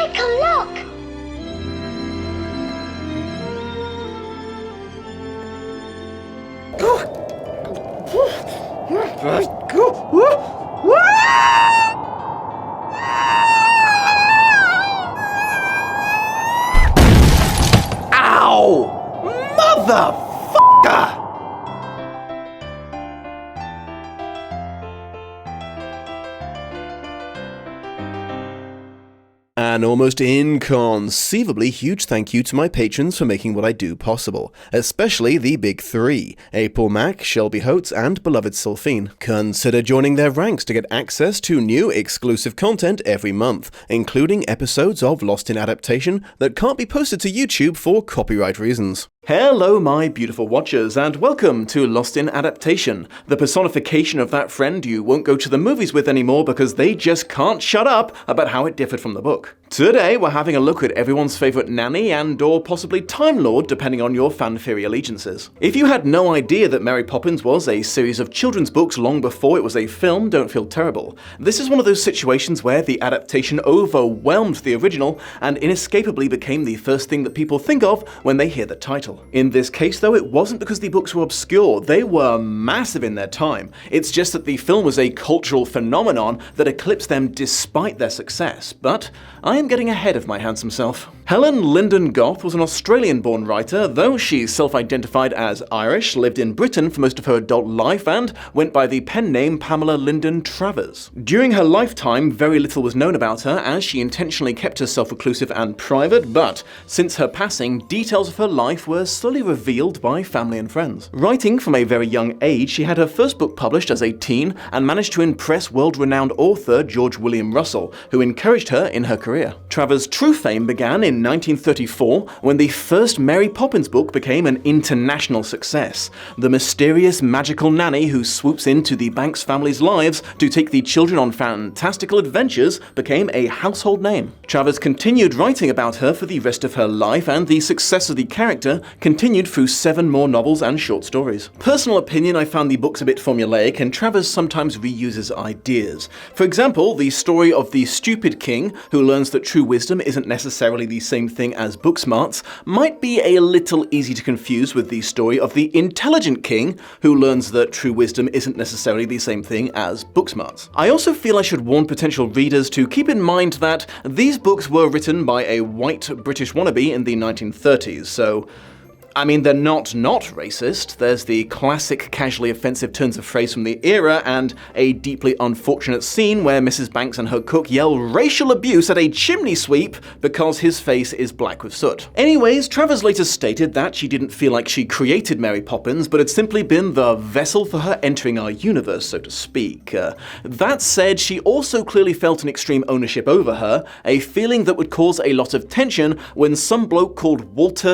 Quick, look! Ow! Motherfucker! An almost inconceivably huge thank you to my patrons for making what I do possible, especially the big three, April Mack, Shelby Holtz, and beloved Sylphine. Consider joining their ranks to get access to new exclusive content every month, including episodes of Lost in Adaptation that can't be posted to YouTube for copyright reasons. Hello my beautiful watchers, and welcome to Lost in Adaptation, the personification of that friend you won't go to the movies with anymore because they just can't shut up about how it differed from the book. Today we're having a look at everyone's favourite nanny and or possibly Time Lord depending on your fan theory allegiances. If you had no idea that Mary Poppins was a series of children's books long before it was a film, don't feel terrible. This is one of those situations where the adaptation overwhelmed the original and inescapably became the first thing that people think of when they hear the title. In this case though, it wasn't because the books were obscure, they were massive in their time. It's just that the film was a cultural phenomenon that eclipsed them despite their success. But I am getting ahead of my handsome self. Helen Linden Goff was an Australian-born writer, though she self-identified as Irish, lived in Britain for most of her adult life, and went by the pen name Pamela Linden Travers. During her lifetime, very little was known about her, as she intentionally kept herself reclusive and private, but since her passing, details of her life were slowly revealed by family and friends. Writing from a very young age, she had her first book published as a teen, and managed to impress world-renowned author George William Russell, who encouraged her in her career. Travers' true fame began in 1934, when the first Mary Poppins book became an international success. The mysterious magical nanny who swoops into the Banks family's lives to take the children on fantastical adventures became a household name. Travers continued writing about her for the rest of her life, and the success of the character continued through 7 more novels and short stories. Personal opinion, I found the books a bit formulaic, and Travers sometimes reuses ideas. For example, the story of the stupid king who learns that true wisdom isn't necessarily the same thing as book smarts might be a little easy to confuse with the story of the intelligent king who learns that true wisdom isn't necessarily the same thing as book smarts. I also feel I should warn potential readers to keep in mind that these books were written by a white British wannabe in the 1930s, so I mean, they're not racist. There's the classic casually offensive turns of phrase from the era, and a deeply unfortunate scene where Mrs. Banks and her cook yell racial abuse at a chimney sweep because his face is black with soot. Anyways, Travers later stated that she didn't feel like she created Mary Poppins, but had simply been the vessel for her entering our universe, so to speak. That said, she also clearly felt an extreme ownership over her, a feeling that would cause a lot of tension when some bloke called Walt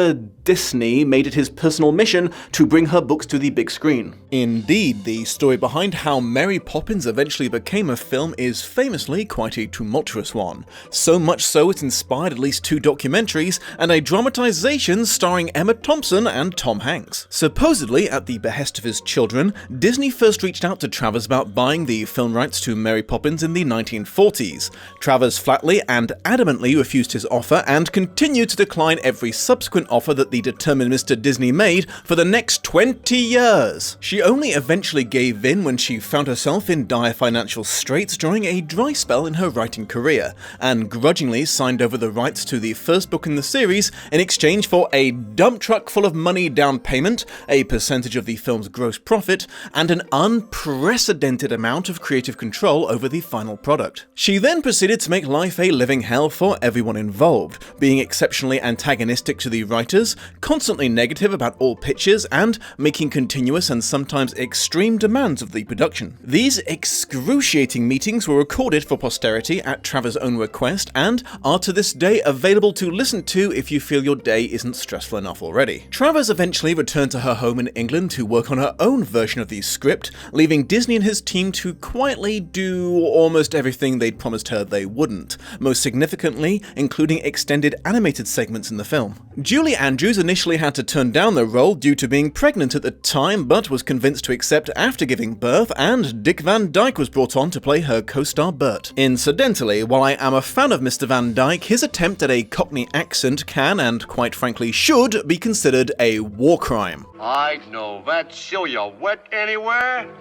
Disney made it his personal mission to bring her books to the big screen. Indeed, the story behind how Mary Poppins eventually became a film is famously quite a tumultuous one. So much so it inspired at least 2 documentaries and a dramatization starring Emma Thompson and Tom Hanks. Supposedly, at the behest of his children, Disney first reached out to Travers about buying the film rights to Mary Poppins in the 1940s. Travers flatly and adamantly refused his offer and continued to decline every subsequent offer that the determined Mr. Disney made for the next 20 years. She only eventually gave in when she found herself in dire financial straits during a dry spell in her writing career, and grudgingly signed over the rights to the first book in the series in exchange for a dump truck full of money down payment, a percentage of the film's gross profit, and an unprecedented amount of creative control over the final product. She then proceeded to make life a living hell for everyone involved, being exceptionally antagonistic to the writers, constantly negative about all pitches, and making continuous and sometimes extreme demands of the production. These excruciating meetings were recorded for posterity at Travers' own request and are to this day available to listen to if you feel your day isn't stressful enough already. Travers eventually returned to her home in England to work on her own version of the script, leaving Disney and his team to quietly do almost everything they'd promised her they wouldn't, most significantly including extended animated segments in the film. Julie Andrews initially had had to turn down the role due to being pregnant at the time, but was convinced to accept after giving birth, and Dick Van Dyke was brought on to play her co-star Bert. Incidentally, while I am a fan of Mr. Van Dyke, his attempt at a Cockney accent can, and quite frankly should, be considered a war crime. I know that show you wet anywhere.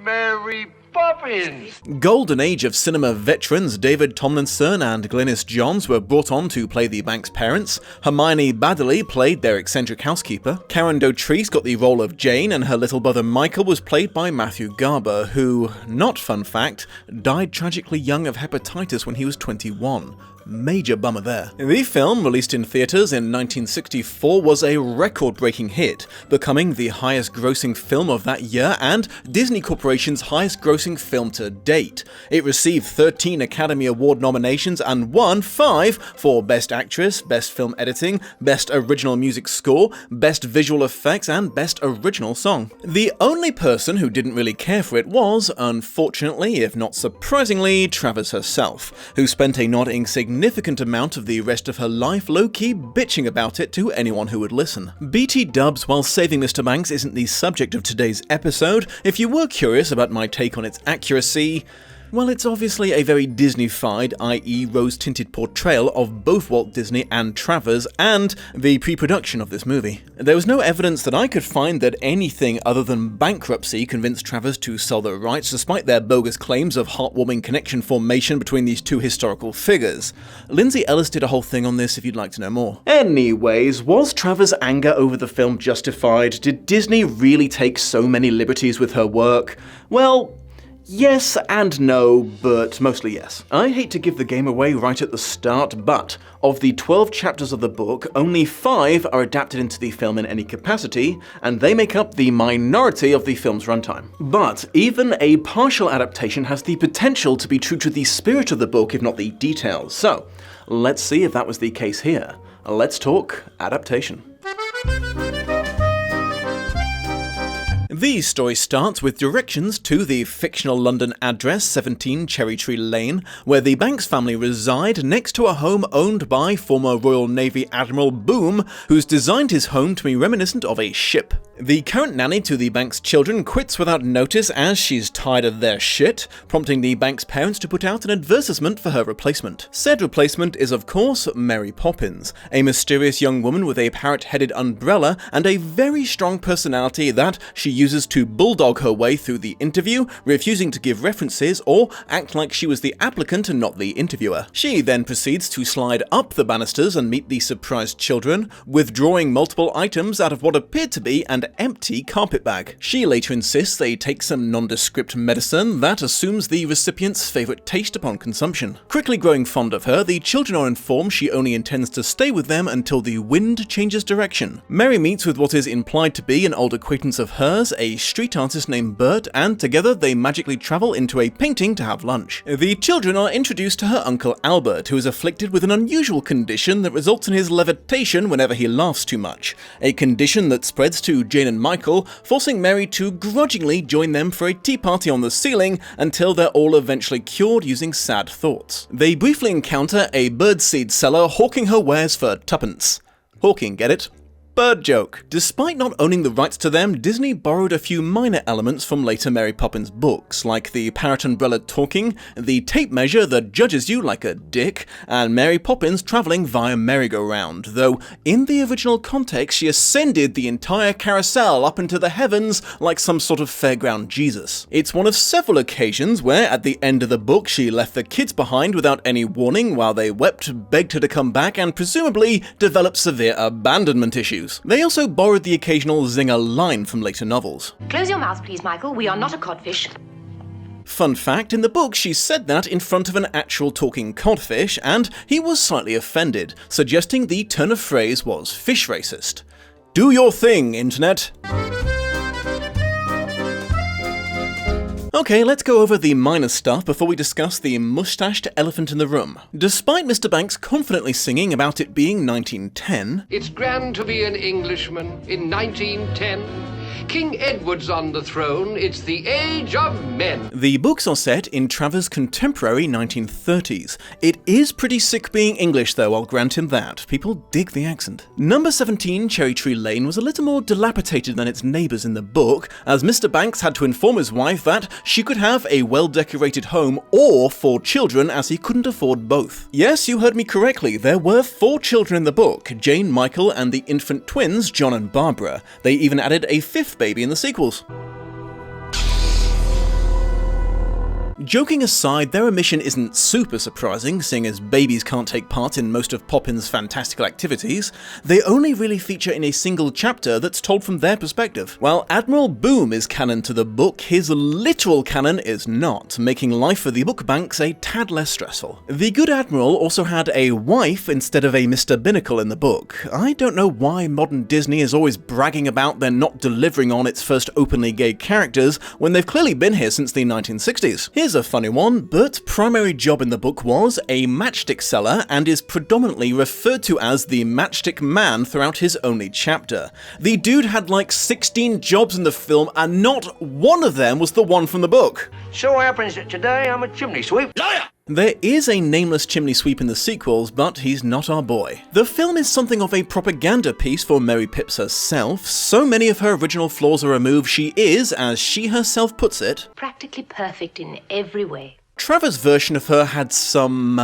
Mary Poppins! Golden Age of cinema veterans David Tomlinson and Glynis Johns were brought on to play the Banks' parents. Hermione Baddeley played their eccentric housekeeper. Karen Dotrice got the role of Jane, and her little brother Michael was played by Matthew Garber, who, not fun fact, died tragically young of hepatitis when he was 21. Major bummer there. The film, released in theaters in 1964, was a record-breaking hit, becoming the highest-grossing film of that year and Disney Corporation's highest-grossing film to date. It received 13 Academy Award nominations and won 5 for Best Actress, Best Film Editing, Best Original Music Score, Best Visual Effects, and Best Original Song. The only person who didn't really care for it was, unfortunately, if not surprisingly, Travers herself, who spent a not insignificant amount of the rest of her life low-key bitching about it to anyone who would listen. BT dubs, while saving Mr. Banks isn't the subject of today's episode, if you were curious about my take on its accuracy, well, it's obviously a very Disney-fied, i.e. rose-tinted portrayal of both Walt Disney and Travers and the pre-production of this movie. There was no evidence that I could find that anything other than bankruptcy convinced Travers to sell the rights, despite their bogus claims of heartwarming connection formation between these two historical figures. Lindsay Ellis did a whole thing on this if you'd like to know more. Anyways, was Travers' anger over the film justified? Did Disney really take so many liberties with her work? Well, yes and no, but mostly yes. I hate to give the game away right at the start, but of the 12 chapters of the book, only 5 are adapted into the film in any capacity, and they make up the minority of the film's runtime. But even a partial adaptation has the potential to be true to the spirit of the book, if not the details. So, let's see if that was the case here. Let's talk adaptation. The story starts with directions to the fictional London address 17 Cherry Tree Lane, where the Banks family reside next to a home owned by former Royal Navy Admiral Boom, who's designed his home to be reminiscent of a ship. The current nanny to the Banks children quits without notice as she's tired of their shit, prompting the Banks parents to put out an advertisement for her replacement. Said replacement is, of course, Mary Poppins, a mysterious young woman with a parrot-headed umbrella and a very strong personality that she uses to bulldog her way through the interview, refusing to give references or act like she was the applicant and not the interviewer. She then proceeds to slide up the banisters and meet the surprised children, withdrawing multiple items out of what appeared to be an empty carpet bag. She later insists they take some nondescript medicine that assumes the recipient's favourite taste upon consumption. Quickly growing fond of her, the children are informed she only intends to stay with them until the wind changes direction. Mary meets with what is implied to be an old acquaintance of hers, a street artist named Bert, and together they magically travel into a painting to have lunch. The children are introduced to her uncle Albert, who is afflicted with an unusual condition that results in his levitation whenever he laughs too much, a condition that spreads to Jane and Michael, forcing Mary to grudgingly join them for a tea party on the ceiling until they're all eventually cured using sad thoughts. They briefly encounter a birdseed seller hawking her wares for tuppence. Hawking, get it? Bird joke. Despite not owning the rights to them, Disney borrowed a few minor elements from later Mary Poppins books, like the parrot umbrella talking, the tape measure that judges you like a dick, and Mary Poppins travelling via merry-go-round, though in the original context she ascended the entire carousel up into the heavens like some sort of fairground Jesus. It's one of several occasions where at the end of the book she left the kids behind without any warning while they wept, begged her to come back, and presumably developed severe abandonment issues. They also borrowed the occasional zinger line from later novels. Close your mouth, please, Michael. We are not a codfish. Fun fact, in the book she said that in front of an actual talking codfish, and he was slightly offended, suggesting the turn of phrase was fish racist. Do your thing, internet! Okay, let's go over the minor stuff before we discuss the mustached elephant in the room. Despite Mr. Banks confidently singing about it being 1910... It's grand to be an Englishman in 1910. King Edward's on the throne. It's the age of men. The books are set in Travers' contemporary 1930s. It is pretty sick being English though, I'll grant him that. People dig the accent. Number 17 Cherry Tree Lane was a little more dilapidated than its neighbours in the book, as Mr. Banks had to inform his wife that she could have a well-decorated home or 4 children, as he couldn't afford both. Yes, you heard me correctly, there were 4 children in the book, Jane, Michael, and the infant twins, John and Barbara. They even added a 5th baby in the sequels. Joking aside, their omission isn't super surprising, seeing as babies can't take part in most of Poppins' fantastical activities. They only really feature in a single chapter that's told from their perspective. While Admiral Boom is canon to the book, his literal canon is not, making life for the book Banks a tad less stressful. The good Admiral also had a wife instead of a Mr. Binnacle in the book. I don't know why modern Disney is always bragging about they're not delivering on its first openly gay characters when they've clearly been here since the 1960s. Here's a funny one. Bert's primary job in the book was a matchstick seller and is predominantly referred to as the Matchstick Man throughout his only chapter. The dude had like 16 jobs in the film and not one of them was the one from the book. So happens that today I'm a chimney sweep. Liar! There is a nameless chimney sweep in the sequels, but he's not our boy. The film is something of a propaganda piece for Mary Pips herself. So many of her original flaws are removed, she is, as she herself puts it, Practically perfect in every way. Travers' version of her had some,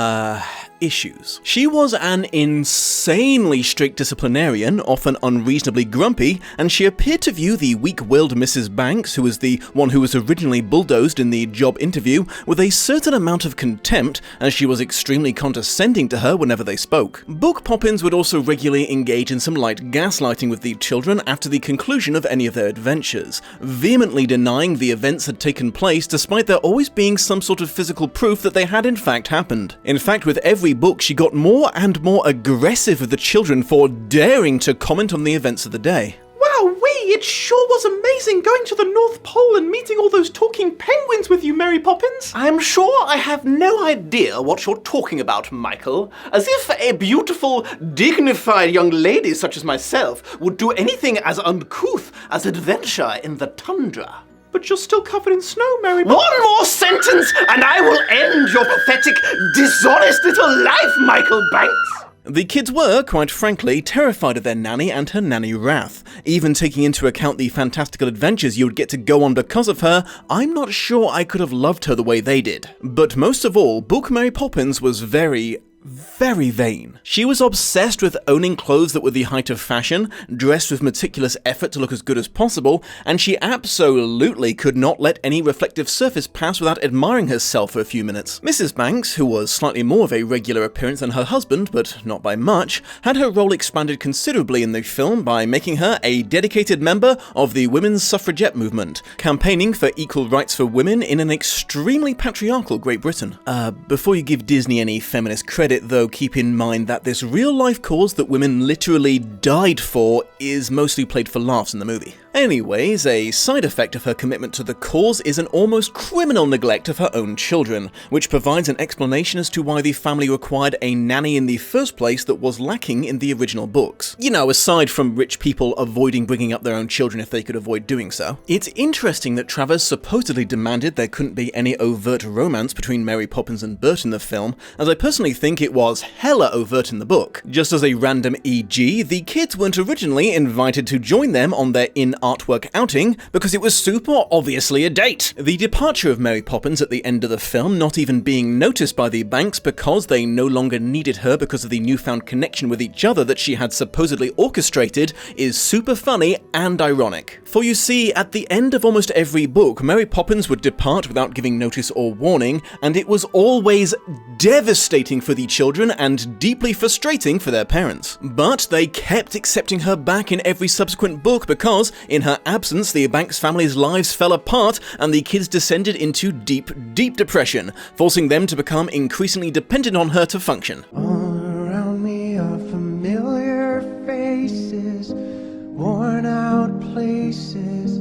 issues. She was an insanely strict disciplinarian, often unreasonably grumpy, and she appeared to view the weak-willed Mrs. Banks, who was the one who was originally bulldozed in the job interview, with a certain amount of contempt, as she was extremely condescending to her whenever they spoke. Book Poppins would also regularly engage in some light gaslighting with the children after the conclusion of any of their adventures, vehemently denying the events had taken place despite there always being some sort of physical proof that they had in fact happened. In fact, with every book, she got more and more aggressive with the children for daring to comment on the events of the day. Wowee, it sure was amazing going to the North Pole and meeting all those talking penguins with you, Mary Poppins. I'm sure I have no idea what you're talking about, Michael. As if a beautiful, dignified young lady such as myself would do anything as uncouth as adventure in the tundra. But you're still covered in snow, Mary Poppins. One more sentence and I will end your pathetic, dishonest little life, Michael Banks. The kids were, quite frankly, terrified of their nanny and her nanny wrath. Even taking into account the fantastical adventures you would get to go on because of her, I'm not sure I could have loved her the way they did. But most of all, Book Mary Poppins was very vain. She was obsessed with owning clothes that were the height of fashion, dressed with meticulous effort to look as good as possible, and she absolutely could not let any reflective surface pass without admiring herself for a few minutes. Mrs. Banks, who was slightly more of a regular appearance than her husband, but not by much, had her role expanded considerably in the film by making her a dedicated member of the women's suffragette movement, campaigning for equal rights for women in an extremely patriarchal Great Britain. Before you give Disney any feminist credit, though, keep in mind that this real-life cause that women literally died for is mostly played for laughs in the movie. Anyways, a side effect of her commitment to the cause is an almost criminal neglect of her own children, which provides an explanation as to why the family required a nanny in the first place that was lacking in the original books. You know, aside from rich people avoiding bringing up their own children if they could avoid doing so. It's interesting that Travers supposedly demanded there couldn't be any overt romance between Mary Poppins and Bert in the film, as I personally think it was hella overt in the book. Just as a random EG, the kids weren't originally invited to join them on their in-artwork outing because it was super obviously a date. The departure of Mary Poppins at the end of the film not even being noticed by the Banks because they no longer needed her because of the newfound connection with each other that she had supposedly orchestrated is super funny and ironic. For you see, at the end of almost every book, Mary Poppins would depart without giving notice or warning, and it was always devastating for the children and deeply frustrating for their parents. But they kept accepting her back in every subsequent book because, in her absence, the Banks family's lives fell apart and the kids descended into deep depression, forcing them to become increasingly dependent on her to function. All around me are familiar faces, worn out places.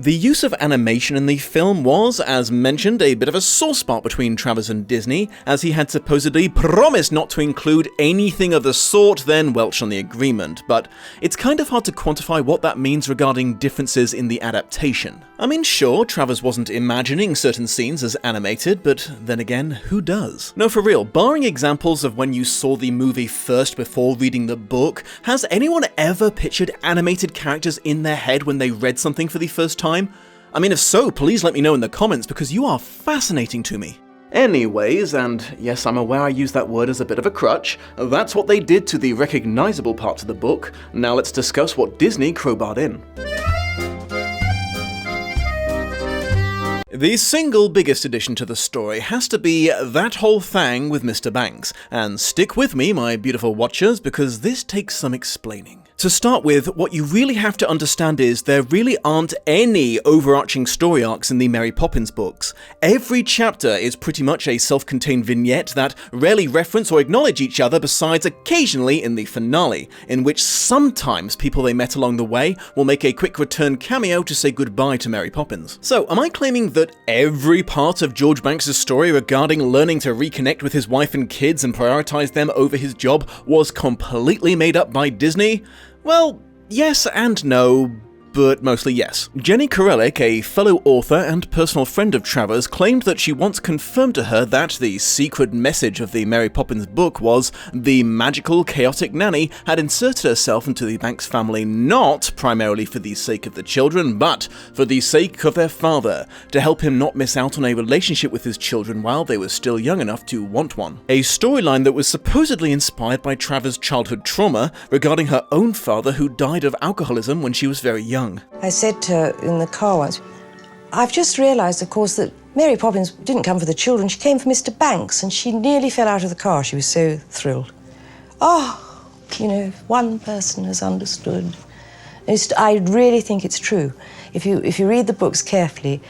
The use of animation in the film was, as mentioned, a bit of a sore spot between Travers and Disney, as he had supposedly promised not to include anything of the sort, then welched on the agreement, but it's kind of hard to quantify what that means regarding differences in the adaptation. I mean, sure, Travers wasn't imagining certain scenes as animated, but then again, who does? No, for real, barring examples of when you saw the movie first before reading the book, has anyone ever pictured animated characters in their head when they read something for the first time? I mean, if so, please let me know in the comments, because you are fascinating to me. Anyways, and yes, I'm aware I use that word as a bit of a crutch, that's what they did to the recognizable parts of the book. Now let's discuss what Disney crowbarred in. The single biggest addition to the story has to be that whole thing with Mr. Banks, and stick with me, my beautiful watchers, because this takes some explaining. To start with, what you really have to understand is there really aren't any overarching story arcs in the Mary Poppins books. Every chapter is pretty much a self-contained vignette that rarely reference or acknowledge each other, besides occasionally in the finale, in which sometimes people they met along the way will make a quick return cameo to say goodbye to Mary Poppins. So, am I claiming that every part of George Banks' story regarding learning to reconnect with his wife and kids and prioritize them over his job was completely made up by Disney? Well, yes and no, but mostly yes. Jenny Korelic, a fellow author and personal friend of Travers, claimed that she once confirmed to her that the secret message of the Mary Poppins book was the magical, chaotic nanny had inserted herself into the Banks family not primarily for the sake of the children, but for the sake of their father, to help him not miss out on a relationship with his children while they were still young enough to want one. A storyline that was supposedly inspired by Travers' childhood trauma regarding her own father, who died of alcoholism when she was very young. I said to her in the car once, I've just realised, of course, that Mary Poppins didn't come for the children, she came for Mr. Banks, and she nearly fell out of the car. She was so thrilled. Oh, you know, if one person has understood. I really think it's true. If you read the books carefully,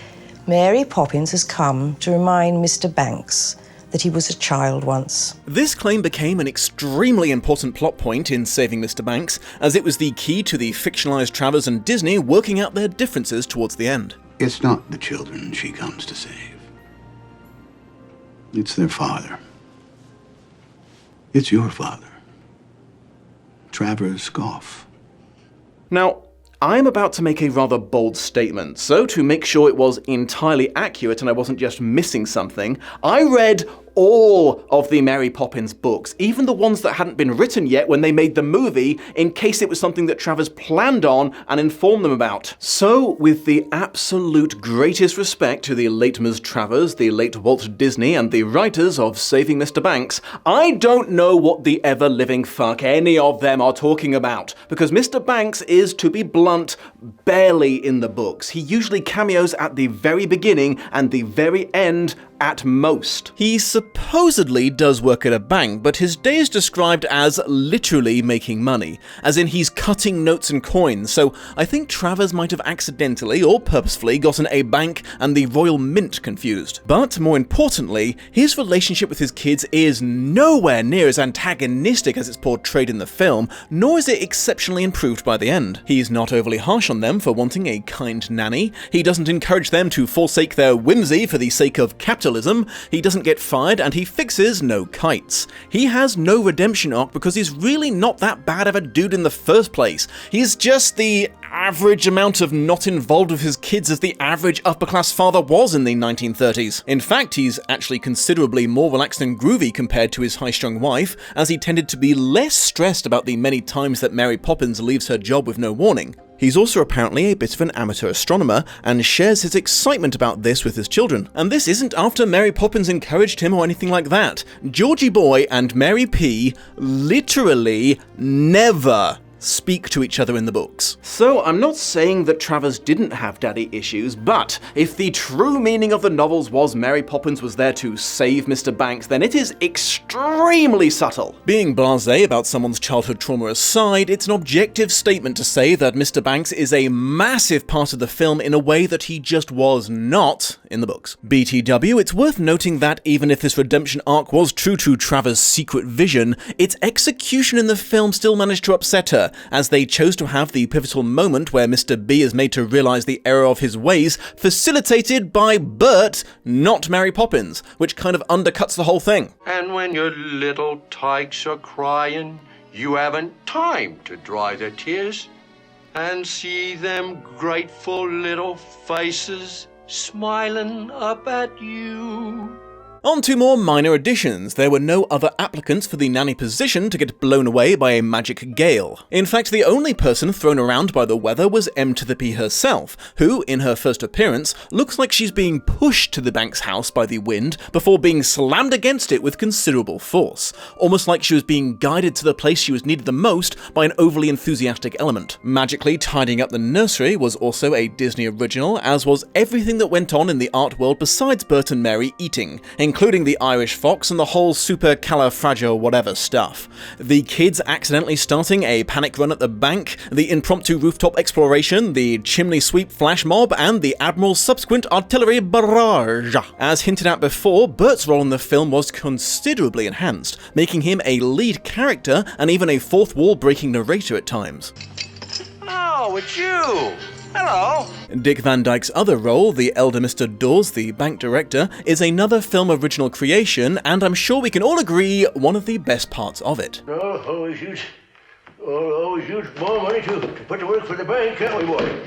Mary Poppins has come to remind Mr. Banks that he was a child once. This claim became an extremely important plot point in Saving Mr. Banks, as it was the key to the fictionalized Travers and Disney working out their differences towards the end. It's not the children she comes to save. It's their father. It's your father. Travers Goff. Now, I'm about to make a rather bold statement, so to make sure it was entirely accurate and I wasn't just missing something, I read all of the Mary Poppins books, even the ones that hadn't been written yet when they made the movie, in case it was something that Travers planned on and informed them about. So, with the absolute greatest respect to the late Ms. Travers, the late Walt Disney, and the writers of Saving Mr. Banks, I don't know what the ever-living fuck any of them are talking about, because Mr. Banks is, to be blunt, barely in the books. He usually cameos at the very beginning and the very end at most. He supposedly does work at a bank, but his day is described as literally making money, as in he's cutting notes and coins, so I think Travers might have accidentally or purposefully gotten a bank and the Royal Mint confused. But more importantly, his relationship with his kids is nowhere near as antagonistic as it's portrayed in the film, nor is it exceptionally improved by the end. He's not overly harsh on them for wanting a kind nanny, he doesn't encourage them to forsake their whimsy for the sake of capitalism, he doesn't get fired, and he fixes no kites. He has no redemption arc because he's really not that bad of a dude in the first place. He's just the average amount of not involved with his kids as the average upper-class father was in the 1930s. In fact, he's actually considerably more relaxed and groovy compared to his high-strung wife, as he tended to be less stressed about the many times that Mary Poppins leaves her job with no warning. He's also apparently a bit of an amateur astronomer, and shares his excitement about this with his children. And this isn't after Mary Poppins encouraged him or anything like that. Georgie Boy and Mary P literally never speak to each other in the books. So I'm not saying that Travers didn't have daddy issues, but if the true meaning of the novels was Mary Poppins was there to save Mr. Banks, then it is extremely subtle. Being blasé about someone's childhood trauma aside, it's an objective statement to say that Mr. Banks is a massive part of the film in a way that he just was not in the books. BTW, it's worth noting that even if this redemption arc was true to Travers' secret vision, its execution in the film still managed to upset her, as they chose to have the pivotal moment where Mr. B is made to realise the error of his ways facilitated by Bert, not Mary Poppins, which kind of undercuts the whole thing. And when your little tykes are crying, you haven't time to dry their tears and see them grateful little faces smiling up at you. On to more minor additions. There were no other applicants for the nanny position to get blown away by a magic gale. In fact, the only person thrown around by the weather was M to the P herself, who, in her first appearance, looks like she's being pushed to the Banks house by the wind before being slammed against it with considerable force, almost like she was being guided to the place she was needed the most by an overly enthusiastic element. Magically tidying up the nursery was also a Disney original, as was everything that went on in the art world besides Bert and Mary eating, including the Irish fox and the whole supercalifragile whatever stuff. The kids accidentally starting a panic run at the bank, the impromptu rooftop exploration, the chimney sweep flash mob, and the Admiral's subsequent artillery barrage. As hinted at before, Bert's role in the film was considerably enhanced, making him a lead character and even a fourth wall breaking narrator at times. Oh, it's you! Hello! Dick Van Dyke's other role, the elder Mr. Dawes, the bank director, is another film original creation, and I'm sure we can all agree one of the best parts of it. Always use more money to put to work for the bank, can't we, boy?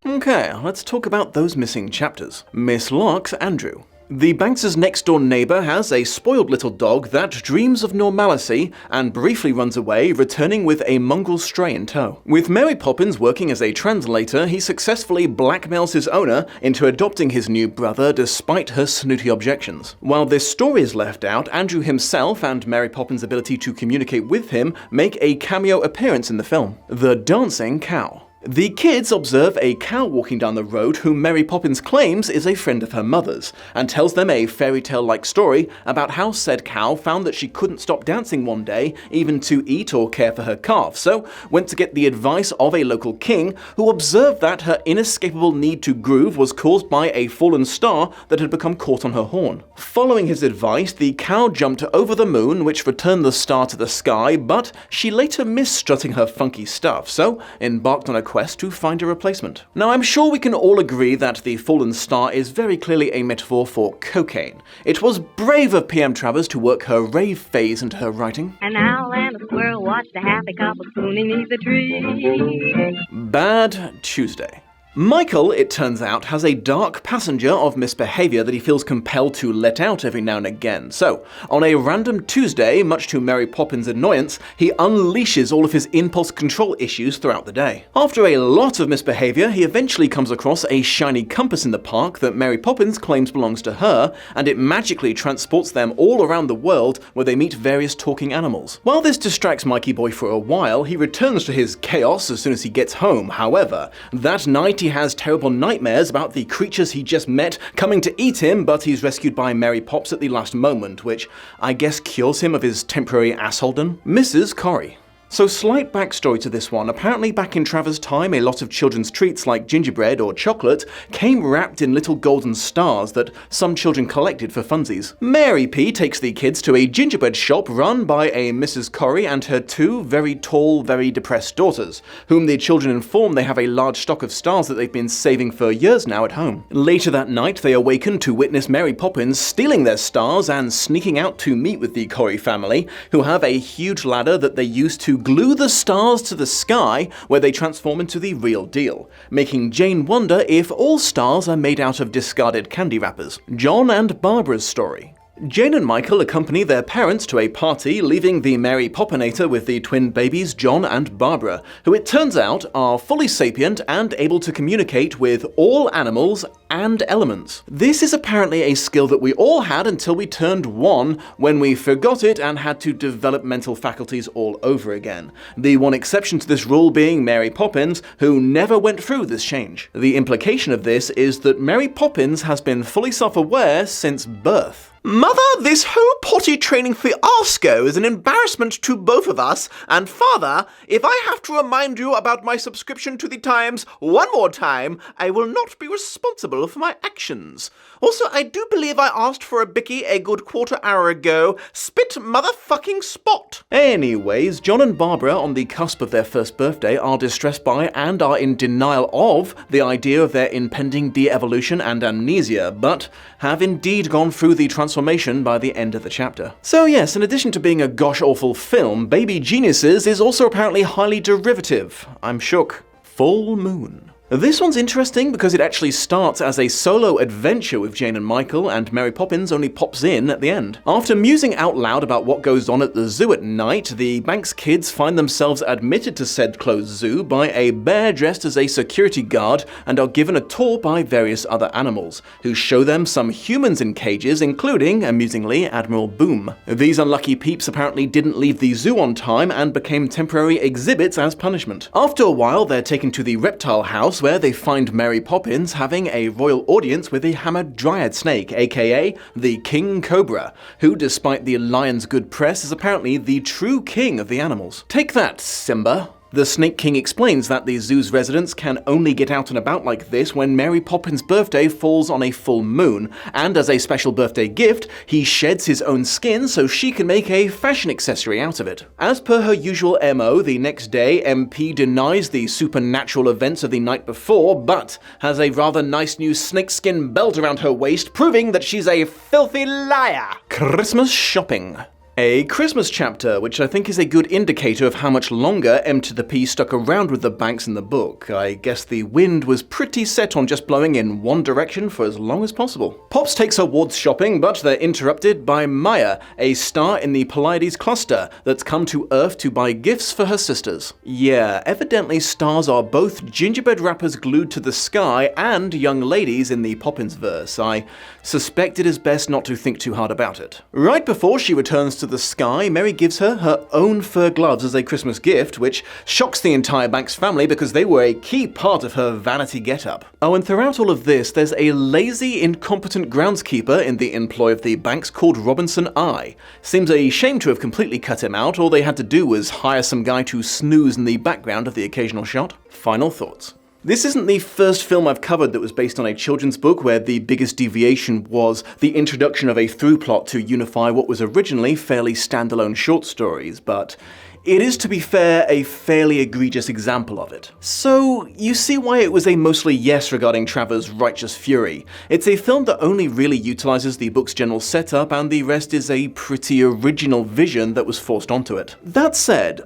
Okay, let's talk about those missing chapters. Miss Lark's Andrew. The Banks' next-door neighbour has a spoiled little dog that dreams of normalcy and briefly runs away, returning with a mongrel stray in tow. With Mary Poppins working as a translator, he successfully blackmails his owner into adopting his new brother despite her snooty objections. While this story is left out, Andrew himself and Mary Poppins' ability to communicate with him make a cameo appearance in the film. The Dancing Cow. The kids observe a cow walking down the road whom Mary Poppins claims is a friend of her mother's, and tells them a fairy tale-like story about how said cow found that she couldn't stop dancing one day, even to eat or care for her calf, so went to get the advice of a local king, who observed that her inescapable need to groove was caused by a fallen star that had become caught on her horn. Following his advice, the cow jumped over the moon, which returned the star to the sky, but she later missed strutting her funky stuff, so embarked on a quest to find a replacement. Now, I'm sure we can all agree that the fallen star is very clearly a metaphor for cocaine. It was brave of PM Travers to work her rave phase into her writing. An owl and a squirrel watched a happy couple swooning beneath the tree. Bad Tuesday. Michael, it turns out, has a dark passenger of misbehavior that he feels compelled to let out every now and again. So, on a random Tuesday, much to Mary Poppins' annoyance, he unleashes all of his impulse control issues throughout the day. After a lot of misbehavior, he eventually comes across a shiny compass in the park that Mary Poppins claims belongs to her, and it magically transports them all around the world where they meet various talking animals. While this distracts Mikey Boy for a while, he returns to his chaos as soon as he gets home. However, that night he has terrible nightmares about the creatures he just met coming to eat him, but he's rescued by Mary Pops at the last moment, which I guess cures him of his temporary assholedom. Mrs. Corrie. So slight backstory to this one. Apparently back in Travers' time, a lot of children's treats like gingerbread or chocolate came wrapped in little golden stars that some children collected for funsies. Mary P takes the kids to a gingerbread shop run by a Mrs. Corrie and her two very tall, very depressed daughters, whom the children inform they have a large stock of stars that they've been saving for years now at home. Later that night, they awaken to witness Mary Poppins stealing their stars and sneaking out to meet with the Corrie family, who have a huge ladder that they use to glue the stars to the sky, where they transform into the real deal, making Jane wonder if all stars are made out of discarded candy wrappers. John and Barbara's story. Jane and Michael accompany their parents to a party, leaving the Mary Poppinator with the twin babies John and Barbara, who it turns out are fully sapient and able to communicate with all animals and elements. This is apparently a skill that we all had until we turned 1, when we forgot it and had to develop mental faculties all over again. The one exception to this rule being Mary Poppins, who never went through this change. The implication of this is that Mary Poppins has been fully self-aware since birth. Mother, this whole potty training fiasco is an embarrassment to both of us, and Father, if I have to remind you about my subscription to the Times one more time, I will not be responsible for my actions. Also, I do believe I asked for a bicky a good quarter hour ago. Spit motherfucking spot. Anyways, John and Barbara, on the cusp of their first birthday, are distressed by and are in denial of the idea of their impending de-evolution and amnesia, but have indeed gone through the transformation by the end of the chapter. So yes, in addition to being a gosh awful film, Baby Geniuses is also apparently highly derivative. I'm shook. Full Moon. This one's interesting because it actually starts as a solo adventure with Jane and Michael, and Mary Poppins only pops in at the end. After musing out loud about what goes on at the zoo at night, the Banks kids find themselves admitted to said closed zoo by a bear dressed as a security guard and are given a tour by various other animals, who show them some humans in cages, including, amusingly, Admiral Boom. These unlucky peeps apparently didn't leave the zoo on time and became temporary exhibits as punishment. After a while, they're taken to the reptile house, where they find Mary Poppins having a royal audience with a hammered dryad snake, aka the King Cobra, who, despite the lion's good press, is apparently the true king of the animals. Take that, Simba. The Snake King explains that the zoo's residents can only get out and about like this when Mary Poppins' birthday falls on a full moon, and as a special birthday gift, he sheds his own skin so she can make a fashion accessory out of it. As per her usual MO, the next day, MP denies the supernatural events of the night before, but has a rather nice new snakeskin belt around her waist, proving that she's a filthy liar. Christmas shopping. A Christmas chapter, which I think is a good indicator of how much longer M to the P stuck around with the Banks in the book. I guess the wind was pretty set on just blowing in one direction for as long as possible. Pops takes her wards shopping, but they're interrupted by Maya, a star in the Pleiades cluster that's come to Earth to buy gifts for her sisters. Yeah, evidently stars are both gingerbread wrappers glued to the sky and young ladies in the Poppins verse. I suspect it is best not to think too hard about it. Right before she returns to the sky, Mary gives her her own fur gloves as a Christmas gift, which shocks the entire Banks family because they were a key part of her vanity get-up. Oh, and throughout all of this, there's a lazy, incompetent groundskeeper in the employ of the Banks called Robinson I. Seems a shame to have completely cut him out. All they had to do was hire some guy to snooze in the background of the occasional shot. Final thoughts. This isn't the first film I've covered that was based on a children's book where the biggest deviation was the introduction of a through plot to unify what was originally fairly standalone short stories, but it is, to be fair, a fairly egregious example of it. So, you see why it was a mostly yes regarding Travers' Righteous Fury. It's a film that only really utilizes the book's general setup, and the rest is a pretty original vision that was forced onto it. That said,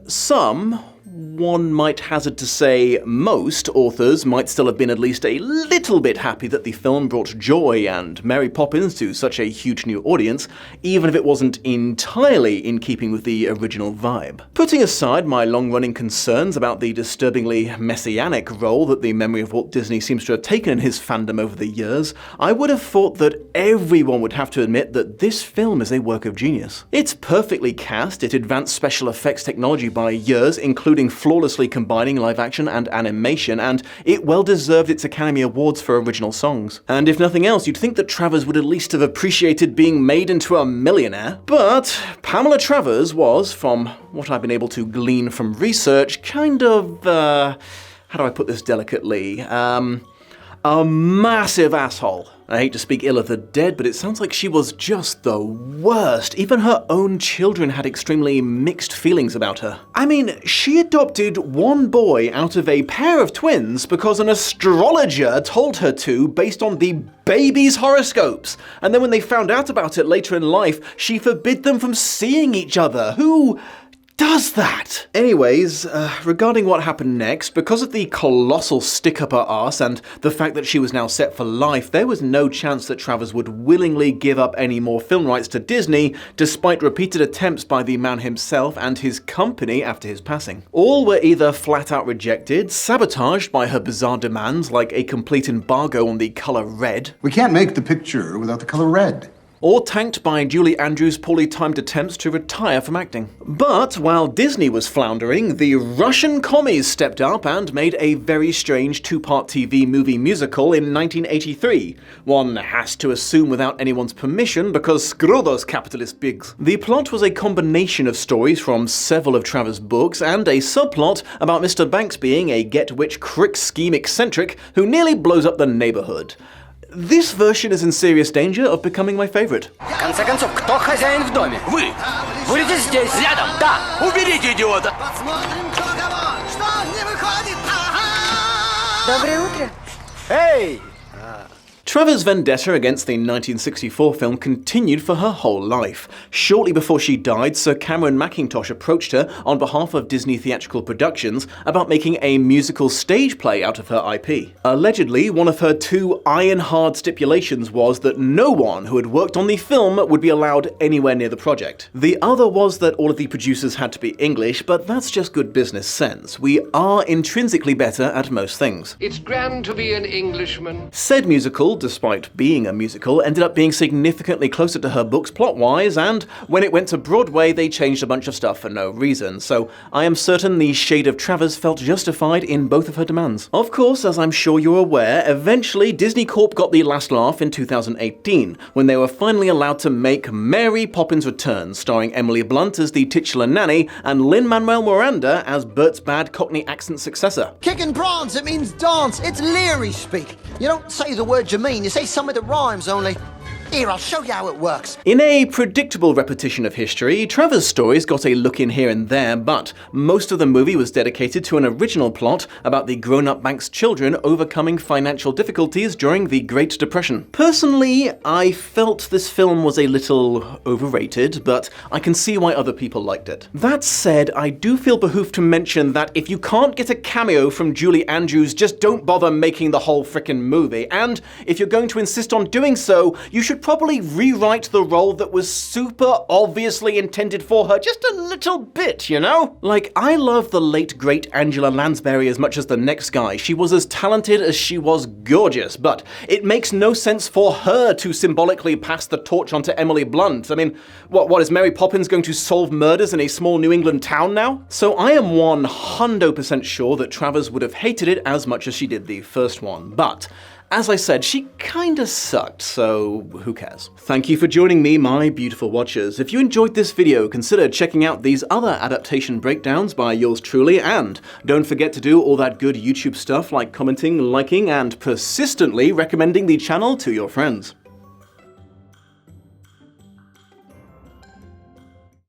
one might hazard to say most authors might still have been at least a little bit happy that the film brought joy and Mary Poppins to such a huge new audience, even if it wasn't entirely in keeping with the original vibe. Putting aside my long-running concerns about the disturbingly messianic role that the memory of Walt Disney seems to have taken in his fandom over the years, I would have thought that everyone would have to admit that this film is a work of genius. It's perfectly cast, it advanced special effects technology by years, including flawlessly combining live action and animation, and it well deserved its Academy Awards for original songs. And if nothing else, you'd think that Travers would at least have appreciated being made into a millionaire. But Pamela Travers was, from what I've been able to glean from research, kind of, how do I put this delicately, a massive asshole. I hate to speak ill of the dead, but it sounds like she was just the worst. Even her own children had extremely mixed feelings about her. I mean, she adopted one boy out of a pair of twins because an astrologer told her to based on the baby's horoscopes. And then when they found out about it later in life, she forbid them from seeing each other. Who does that? Anyways, regarding what happened next, because of the colossal stick up her arse and the fact that she was now set for life, there was no chance that Travers would willingly give up any more film rights to Disney, despite repeated attempts by the man himself and his company after his passing. All were either flat out rejected, sabotaged by her bizarre demands like a complete embargo on the color red. We can't make the picture without the color red. or tanked by Julie Andrews' poorly timed attempts to retire from acting. But while Disney was floundering, the Russian commies stepped up and made a very strange two-part TV movie musical in 1983. One has to assume without anyone's permission, because screw those capitalist pigs. The plot was a combination of stories from several of Travers' books and a subplot about Mr. Banks being a get-rich-quick scheme eccentric who nearly blows up the neighborhood. This version is in serious danger of becoming my favorite. В конце концов, кто хозяин в доме? Вы! Будете здесь, рядом, да! Уберите идиота! Посмотрим, кто кого! Что не выходит? Доброе утро! Эй! Travers' vendetta against the 1964 film continued for her whole life. Shortly before she died, Sir Cameron Mackintosh approached her on behalf of Disney Theatrical Productions about making a musical stage play out of her IP. Allegedly, one of her two iron-hard stipulations was that no one who had worked on the film would be allowed anywhere near the project. The other was that all of the producers had to be English, but that's just good business sense. We are intrinsically better at most things. It's grand to be an Englishman. Said musical, despite being a musical, ended up being significantly closer to her books plot-wise, and when it went to Broadway, they changed a bunch of stuff for no reason, so I am certain the shade of Travers felt justified in both of her demands. Of course, as I'm sure you're aware, eventually Disney Corp got the last laugh in 2018, when they were finally allowed to make Mary Poppins Returns, starring Emily Blunt as the titular nanny, and Lin-Manuel Miranda as Bert's bad Cockney accent successor. Kicking bronze, it means dance. It's Leary speak. You don't say the word you mean, you say something that rhymes only. Here, I'll show you how it works. In a predictable repetition of history, Travers' stories got a look in here and there, but most of the movie was dedicated to an original plot about the grown-up Banks children overcoming financial difficulties during the Great Depression. Personally, I felt this film was a little overrated, but I can see why other people liked it. That said, I do feel behooved to mention that if you can't get a cameo from Julie Andrews, just don't bother making the whole frickin' movie, and if you're going to insist on doing so, you should probably rewrite the role that was super obviously intended for her just a little bit, you know? Like, I love the late great Angela Lansbury as much as the next guy. She was as talented as she was gorgeous, but it makes no sense for her to symbolically pass the torch on to Emily Blunt. I mean, what is Mary Poppins going to solve murders in a small New England town now? So I am 100% sure that Travers would have hated it as much as she did the first one, but as I said, she kinda sucked, so who cares? Thank you for joining me, my beautiful watchers. If you enjoyed this video, consider checking out these other adaptation breakdowns by yours truly, and don't forget to do all that good YouTube stuff like commenting, liking, and persistently recommending the channel to your friends.